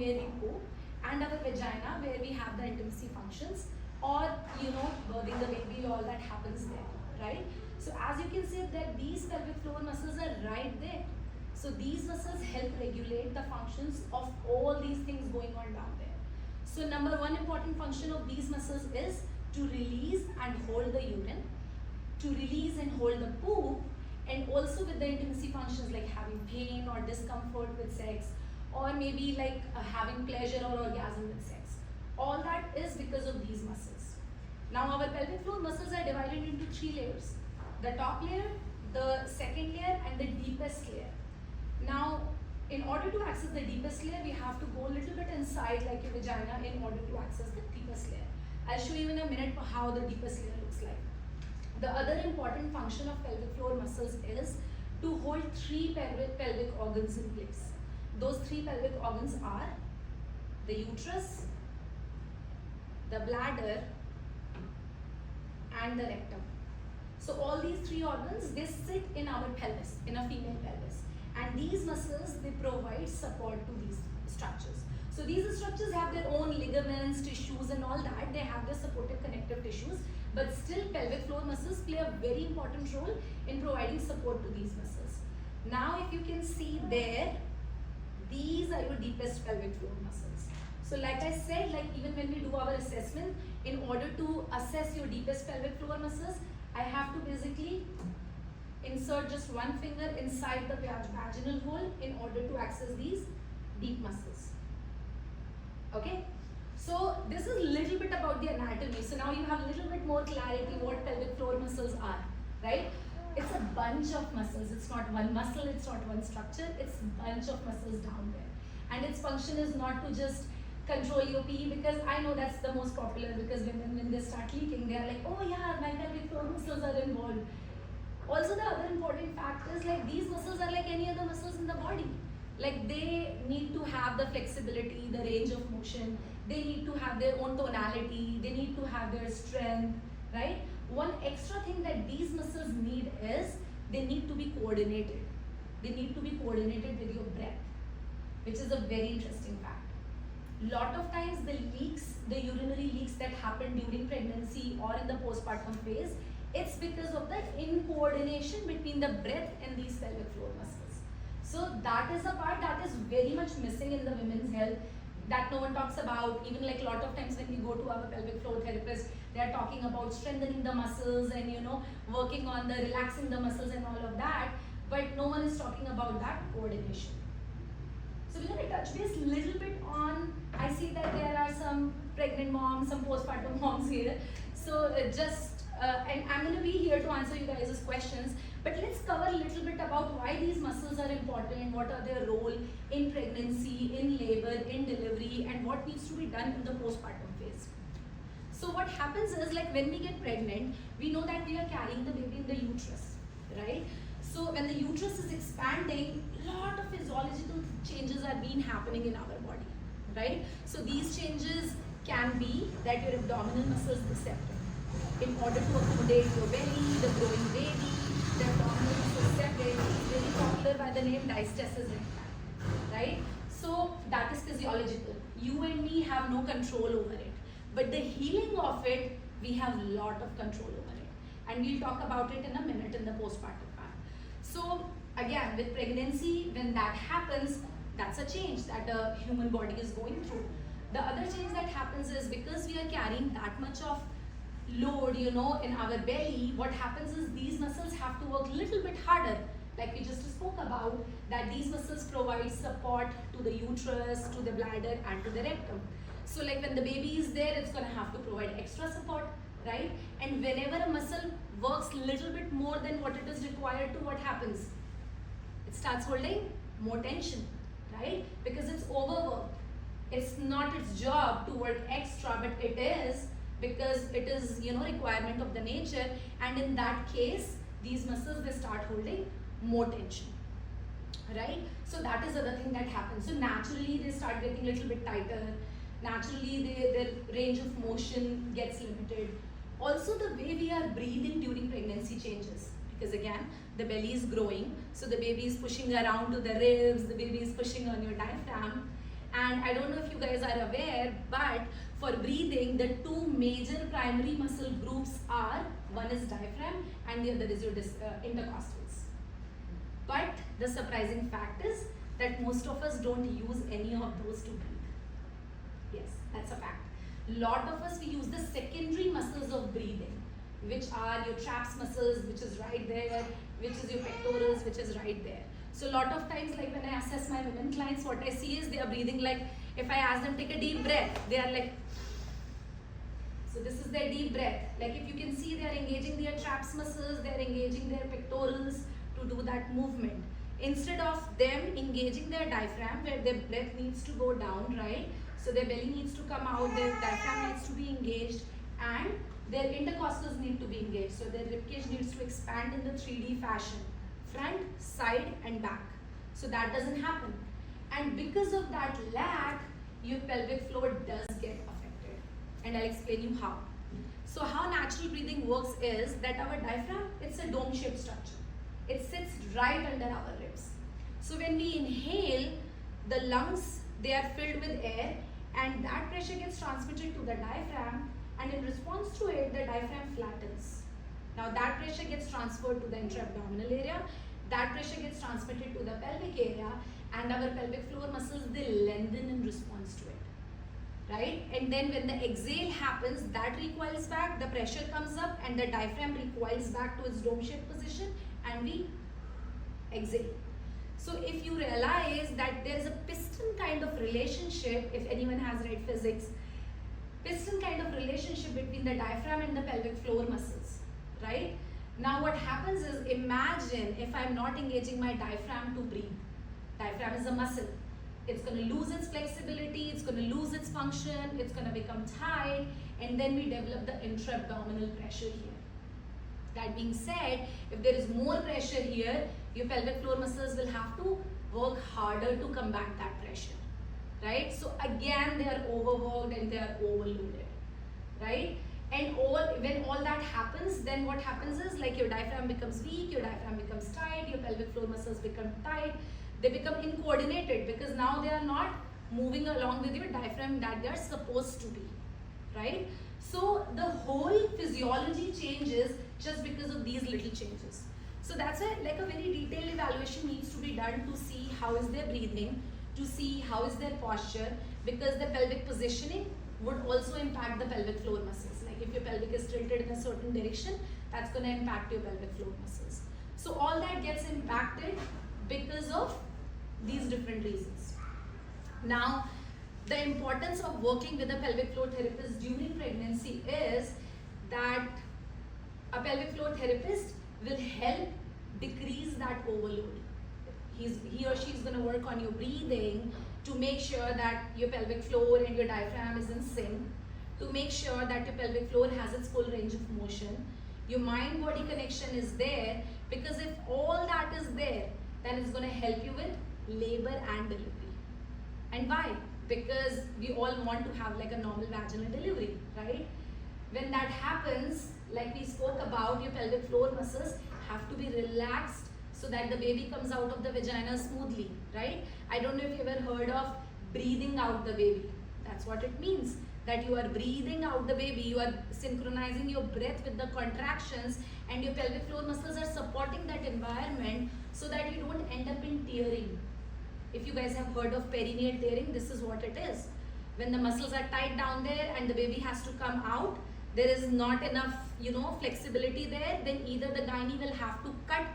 where we poop, and our vagina where we have the intimacy functions, or birthing the baby, all that happens there, right? So as you can see that these pelvic floor muscles are right there. So these muscles help regulate the functions of all these things going on down there. So number one important function of these muscles is to release and hold the urine, to release and hold the poop, and also with the intimacy functions like having pain or discomfort with sex, or maybe like having pleasure or orgasm with sex. All that is because of these muscles. Now our pelvic floor muscles are divided into three layers. The top layer, the second layer, and the deepest layer. Now, in order to access the deepest layer, we have to go a little bit inside like your vagina in order to access the deepest layer. I'll show you in a minute how the deepest layer looks like. The other important function of pelvic floor muscles is to hold three pelvic organs in place. Those three pelvic organs are the uterus, the bladder, and the rectum. So all these three organs, they sit in our pelvis, in a female pelvis. And these muscles, they provide support to these structures. So these structures have their own ligaments, tissues, and all that. They have their supportive connective tissues, but still pelvic floor muscles play a very important role in providing support to these muscles. Now if you can see there, these are your deepest pelvic floor muscles. So like I said, like even when we do our assessment, in order to assess your deepest pelvic floor muscles, I have to basically insert just one finger inside the vaginal hole in order to access these deep muscles. Okay, so this is a little bit about the anatomy. So now you have a little bit more clarity what pelvic floor muscles are, right? It's a bunch of muscles. It's not one muscle, it's not one structure, it's a bunch of muscles down there. And its function is not to just control your pee, because I know that's the most popular, because women, when they start leaking, they are like, oh yeah, my pelvic floor muscles are involved. Also, the other important fact is like these muscles are like any other muscles in the body. Like they need to have the flexibility, the range of motion, they need to have their own tonality, they need to have their strength, right? One extra thing that these muscles need is they need to be coordinated. They need to be coordinated with your breath, which is a very interesting fact. Lot of times the leaks, the urinary leaks that happen during pregnancy or in the postpartum phase, it's because of the incoordination between the breath and these pelvic floor muscles. So that is a part that is very much missing in the women's health, that no one talks about. Even like a lot of times when we go to our pelvic floor therapist, they are talking about strengthening the muscles and working on the relaxing the muscles and all of that, but no one is talking about that coordination. So we're going to touch base a little bit on, I see that there are some pregnant moms, some postpartum moms here. So and I'm going to be here to answer you guys' questions, but let's cover a little bit about why these muscles are important, what are their role in pregnancy, in labor, in delivery, and what needs to be done in the postpartum phase. So what happens is, like when we get pregnant, we know that we are carrying the baby in the uterus, right? So when the uterus is expanding, a lot of physiological changes are being happening in our body, right? So these changes can be that your abdominal muscles receptor, in order to accommodate your belly, the growing baby, the abdominal muscles separate, very popular by the name diastasis recti, right? So that is physiological. You and me have no control over it, but the healing of it, we have a lot of control over it, and we'll talk about it in a minute in the postpartum part. So again, with pregnancy, when that happens, that's a change that the human body is going through. The other change that happens is, because we are carrying that much of load, in our belly, what happens is these muscles have to work a little bit harder, like we just spoke about, that these muscles provide support to the uterus, to the bladder, and to the rectum. So like when the baby is there, it's going to have to provide extra support, right? And whenever a muscle works a little bit more than what it is required to, what happens? It starts holding more tension, right? Because it's overworked. It's not its job to work extra, but it is, because it is requirement of the nature, and in that case these muscles, they start holding more tension, right? So that is the other thing that happens. So naturally they start getting a little bit tighter, naturally their range of motion gets limited. Also the way we are breathing during pregnancy changes, because again the belly is growing, so the baby is pushing around to the ribs, the baby is pushing on your diaphragm. And I don't know if you guys are aware, but for breathing, the two major primary muscle groups are, one is diaphragm and the other is your intercostals. But the surprising fact is that most of us don't use any of those to breathe. Yes, that's a fact. Lot of us, we use the secondary muscles of breathing, which are your traps muscles, which is right there, which is your pectorals, which is right there. So a lot of times, like when I assess my women clients, what I see is they are breathing like, if I ask them take a deep breath, they are like, so this is their deep breath. Like if you can see, they are engaging their traps muscles, they are engaging their pectorals to do that movement. Instead of them engaging their diaphragm, where their breath needs to go down, right? So their belly needs to come out, their diaphragm needs to be engaged, and their intercostals need to be engaged. So their ribcage needs to expand in the 3D fashion, front, side, and back. So that doesn't happen. And because of that lack, your pelvic floor does get affected. And I'll explain you how. So how natural breathing works is that our diaphragm, it's a dome-shaped structure. It sits right under our ribs. So when we inhale, the lungs, they are filled with air, and that pressure gets transmitted to the diaphragm, and in response to it, the diaphragm flattens. Now that pressure gets transferred to the intra-abdominal area, that pressure gets transmitted to the pelvic area, and our pelvic floor muscles, they lengthen in response to it, right? And then when the exhale happens, that recoils back, the pressure comes up, and the diaphragm recoils back to its dome-shaped position, and we exhale. So if you realize that there is a piston kind of relationship, if anyone has read physics, piston kind of relationship between the diaphragm and the pelvic floor muscles, right? Now what happens is, imagine if I'm not engaging my diaphragm to breathe. Diaphragm is a muscle. It's going to lose its flexibility, it's going to lose its function, it's going to become tight, and then we develop the intra-abdominal pressure here. That being said, if there is more pressure here, your pelvic floor muscles will have to work harder to combat that pressure, right? So again, they are overworked and they are overloaded, right? And when all that happens, then what happens is, like, your diaphragm becomes weak, your diaphragm becomes tight, your pelvic floor muscles become tight, they become incoordinated because now they are not moving along with your diaphragm that they are supposed to be, right? So the whole physiology changes just because of these little changes. So that's why, like, a very detailed evaluation needs to be done to see how is their breathing, to see how is their posture, because the pelvic positioning would also impact the pelvic floor muscles. Like if your pelvic is tilted in a certain direction, that's going to impact your pelvic floor muscles. So all that gets impacted because of these different reasons. Now, the importance of working with a pelvic floor therapist during pregnancy is that a pelvic floor therapist will help decrease that overload. He or she is going to work on your breathing to make sure that your pelvic floor and your diaphragm is in sync, to make sure that your pelvic floor has its full range of motion. Your mind-body connection is there, because if all that is there, then it's going to help you with labor and delivery. And why? Because we all want to have like a normal vaginal delivery, right? When that happens, like we spoke about, your pelvic floor muscles have to be relaxed so that the baby comes out of the vagina smoothly, right? I don't know if you ever heard of breathing out the baby. That's what it means, that you are breathing out the baby, you are synchronizing your breath with the contractions, and your pelvic floor muscles are supporting that environment so that you don't end up in tearing. If you guys have heard of perineal tearing, this is what it is. When the muscles are tight down there and the baby has to come out, there is not enough, flexibility there, then either the gynae will have to cut,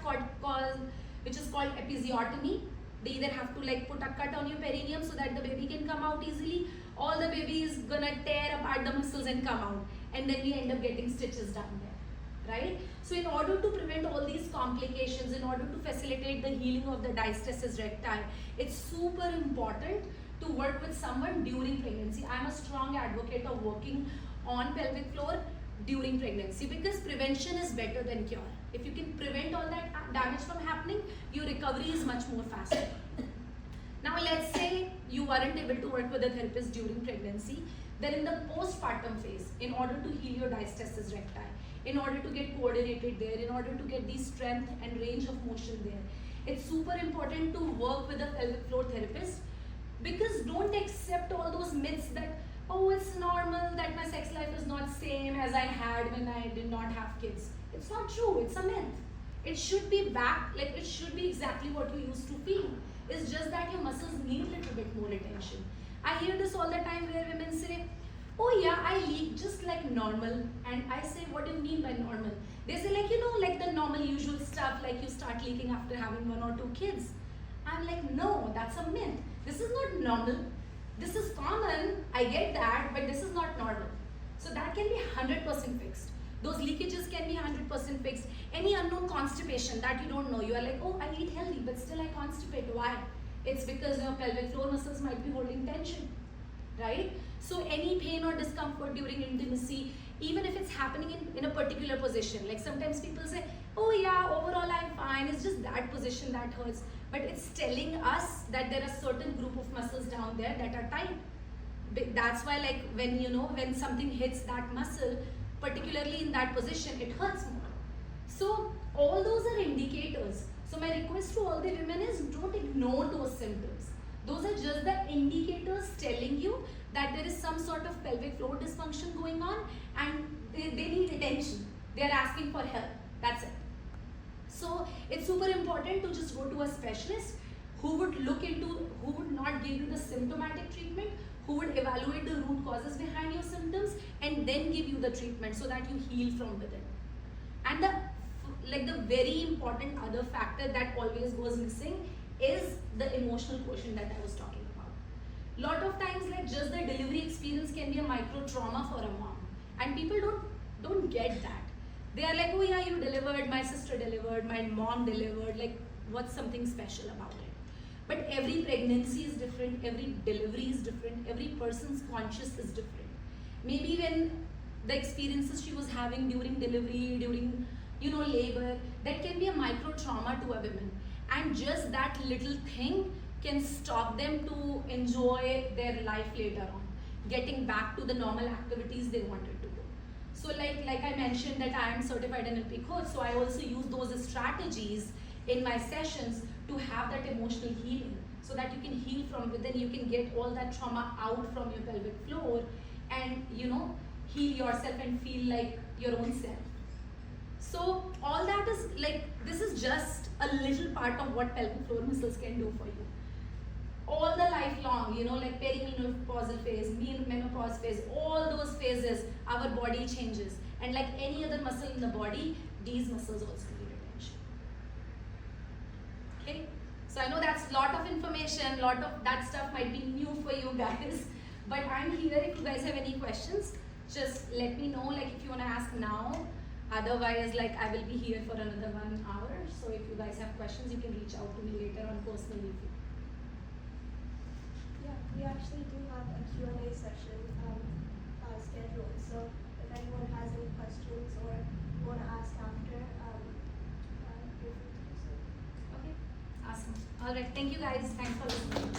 which is called episiotomy. They either have to like put a cut on your perineum so that the baby can come out easily, or the baby is gonna tear apart the muscles and come out, and then we end up getting stitches down there, right? So in order to prevent all these complications, in order to facilitate the healing of the diastasis recti, it's super important to work with someone during pregnancy. I'm a strong advocate of working on pelvic floor during pregnancy, because prevention is better than cure. If you can prevent all that damage from happening, your recovery is much more faster. Now let's say you weren't able to work with a therapist during pregnancy, then in the postpartum phase, in order to heal your diastasis recti, in order to get coordinated there, in order to get the strength and range of motion there, it's super important to work with a pelvic floor therapist, Because don't accept all those myths that, oh, it's normal that my sex life is not same as I had when I did not have kids. It's not true, it's a myth. It should be back, like it should be exactly what you used to feel. It's just that your muscles need a little bit more attention. I hear this all the time where women say, oh yeah, I leak just like normal. And I say, what do you mean by normal? They say like, like the normal usual stuff, like you start leaking after having 1 or 2 kids. I'm like, no, that's a myth. This is not normal. This is common, I get that, but this is not normal. So that can be 100% fixed. Those leakages can be 100% fixed. Any unknown constipation that you don't know, you are like, oh, I eat healthy, but still I constipate. Why? It's because your pelvic floor muscles might be holding tension, right? So any pain or discomfort during intimacy, even if it's happening in a particular position, like sometimes people say, oh yeah, overall I'm fine, it's just that position that hurts. But it's telling us that there are certain group of muscles down there that are tight. That's why like when something hits that muscle, particularly in that position, it hurts more. So all those are indicators. So my request to all the women is, don't ignore those symptoms. Those are just the indicators telling you that there is some sort of pelvic floor dysfunction going on and they need attention. They are asking for help. That's it. So it's super important to just go to a specialist who would not give you the symptomatic treatment, who would evaluate the root causes behind your symptoms and then give you the treatment so that you heal from within. And the very important other factor that always goes missing is the emotional quotient that I was talking about. Lot of times, like just the delivery experience can be a micro trauma for a mom, and people don't get that. They are like, oh yeah, you delivered, my sister delivered, my mom delivered, like what's something special about it? But every pregnancy is different, every delivery is different, every person's conscious is different. Maybe when the experiences she was having during delivery, during labor, that can be a micro trauma to a woman. And just that little thing can stop them to enjoy their life later on, getting back to the normal activities they wanted to do. So like I mentioned that I am certified NLP coach, so I also use those strategies in my sessions to have that emotional healing so that you can heal from within, you can get all that trauma out from your pelvic floor and heal yourself and feel like your own self. So all that is like, this is just a little part of what pelvic floor muscles can do for you. All the lifelong, like perimenopausal phase, menopause phase, all those phases, our body changes. And like any other muscle in the body, these muscles also need attention. Okay? So I know that's a lot of information, lot of that stuff might be new for you guys. But I'm here if you guys have any questions. Just let me know, like if you want to ask now. Otherwise, like I will be here for another 1 hour. So if you guys have questions, you can reach out to me later on personally. Yeah, we actually do have a Q&A session scheduled. So if anyone has any questions or want to ask after, feel free to do so. Okay, awesome. All right, thank you guys. Thanks for listening.